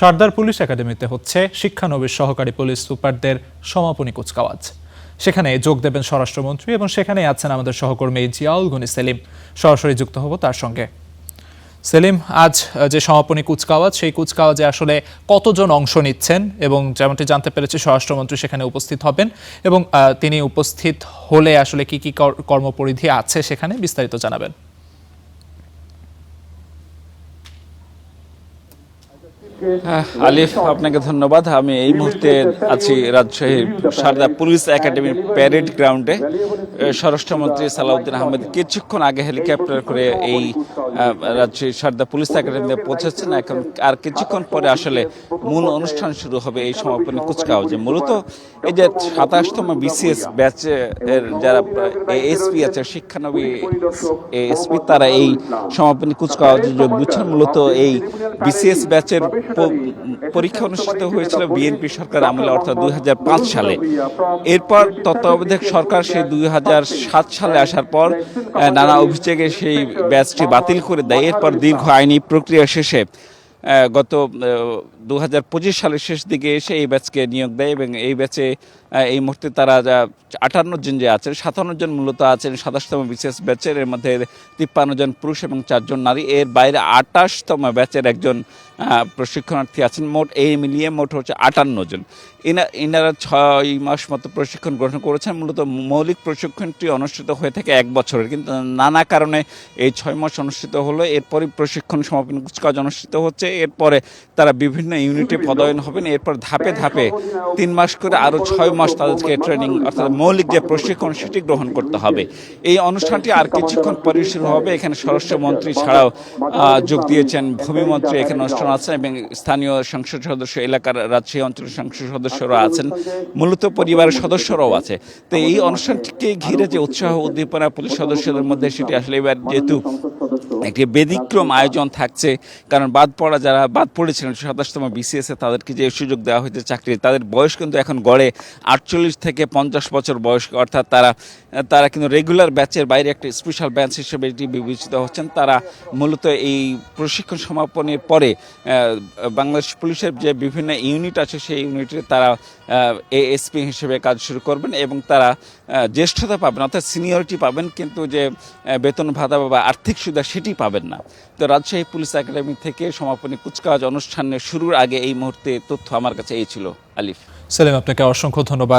সারদার police একাডেমিতে হচ্ছে শিক্ষানবিশ সহকারী পুলিশ সুপারদের সমাপনী কুচকাওয়াজ। সেখানে যোগ দেবেন স্বরাষ্ট্রমন্ত্রী এবং সেখানেই আছেন আমাদের সহকর্মী জিয়াউল গনি সেলিম। সরাসরি যুক্ত হব তার সঙ্গে। সেলিম, আজ যে সমাপনী কুচকাওয়াজ, সেই কুচকাওয়াজে আসলে কতজন অংশ নিচ্ছেন এবং যেমনটি জানতে পেরেছি স্বরাষ্ট্রমন্ত্রী সেখানে উপস্থিত হবেন এবং তিনি উপস্থিত হলে আসলে কি কি কর্মপরিধি আছে সেখানে বিস্তারিত জানাবেন। আলিফ, আপনাকে ধন্যবাদ। আমি এই মুহূর্তে আছি রাজশাহীর সারদা পুলিশ একাডেমির প্যারেড গ্রাউন্ডে। স্বরাষ্ট্রমন্ত্রী সালাউদ্দিন আহমেদ কিছুক্ষণ আগে হেলিকপ্টার করে এই রাজশাহী সারদা পুলিশ একাডেমিতে পৌঁছেছেন। এখন আর কিছুক্ষণ পরে আসলে মূল অনুষ্ঠান শুরু হবে এই সমাপনী কুচকাওয়াজে। মূলত এই যে 27তম বিসিএস ব্যাচের যারা এএসপি আছে, শিক্ষানবী এএসপি, তারা এই সমাপনী কুচকাওয়াজে যোগ দিচ্ছেন। মূলত এই বিসিএস ব্যাচের পরীক্ষা অনুষ্ঠিত হয়েছিল বিএনপি সরকার আমলে, অর্থাৎ 2005 সালে। এরপর তত্ত্বাবধায়ক সরকার সেই 2007 সালে আসার পর নানা অভিযোগে সেই ব্যাচটি বাতিল করে দেয়। এরপর দীর্ঘ আইনি প্রক্রিয়া শেষে গত 2025 সালের শেষ দিকে এসে এই ব্যাচকে নিয়োগ দেয় এবং এই ব্যাচে এই মুহূর্তে তারা 58 জন যে আছেন, 57 জন মূলত আছেন 27তম বিসিএস ব্যাচের। এর মধ্যে 53 জন পুরুষ এবং 4 জন নারী। এর বাইরে 28তম ব্যাচের একজন প্রশিক্ষণার্থী আছেন। মোট এই মিলিয়ে মোট হচ্ছে 58 জন। এনারা 6 মাস মতো প্রশিক্ষণ গ্রহণ করেছেন। মূলত মৌলিক প্রশিক্ষণটি অনুষ্ঠিত হয়ে থাকে 1 বছরের, কিন্তু নানা কারণে এই 6 মাস অনুষ্ঠিত হলো। এরপরই প্রশিক্ষণ সমাপনী কুচকাওয়াজ অনুষ্ঠিত হচ্ছে। এরপরে তারা বিভিন্ন ইউনিটে পদায়ন হবেন। এরপর ধাপে ধাপে 3 মাস করে আরও 6 মাস তাদেরকে ট্রেনিং, অর্থাৎ মৌলিক যে প্রশিক্ষণ সেটি গ্রহণ করতে হবে। এই অনুষ্ঠানটি আর কিছুক্ষণ পরে শুরু হবে। এখানে স্বরাষ্ট্রমন্ত্রী ছাড়াও যোগ দিয়েছেন ভূমিমন্ত্রী, এখানে অনুষ্ঠান আছেন এবং স্থানীয় সংসদ সদস্য, এলাকার রাজশাহী অঞ্চলের সংসদ সদস্যরা আছেন, মূলত পরিবারের সদস্যরাও আছে। তো এই অনুষ্ঠানটিকে ঘিরে যে উৎসাহ উদ্দীপনা পুলিশ সদস্যদের মধ্যে, সেটি আসলে এবার যেহেতু একটি ব্যতিক্রম আয়োজন থাকছে, কারণ যারা বাদ পড়েছিলেন 27তম বিসিএসে, তাদেরকে যে সুযোগ দেওয়া হয়েছে চাকরি, তাদের বয়স কিন্তু এখন গড়ে 48 থেকে 50 বছর বয়স, অর্থাৎ তারা কিন্তু রেগুলার ব্যাচের বাইরে একটা স্পেশাল ব্যাচ হিসেবে এটি বিবেচিত হচ্ছেন। তারা মূলত এই প্রশিক্ষণ সমাপনের পরে বাংলাদেশ পুলিশের যে বিভিন্ন ইউনিট আছে সেই ইউনিটে তারা এএসপি হিসেবে কাজ শুরু করবেন এবং তারা জ্যেষ্ঠতা পাবেন, অর্থাৎ সিনিয়রিটি পাবেন, কিন্তু যে বেতন ভাতা বা আর্থিক সুবিধা সেটি পাবেন না। তো রাজশাহী পুলিশ একাডেমি থেকে সমাপনী কুচকাওয়াজ অনুষ্ঠানের শুরুর আগে এই মুহূর্তে তথ্য আমার কাছে এই ছিল। আলিফ, সেলিম, আপনাকে অসংখ্য ধন্যবাদ।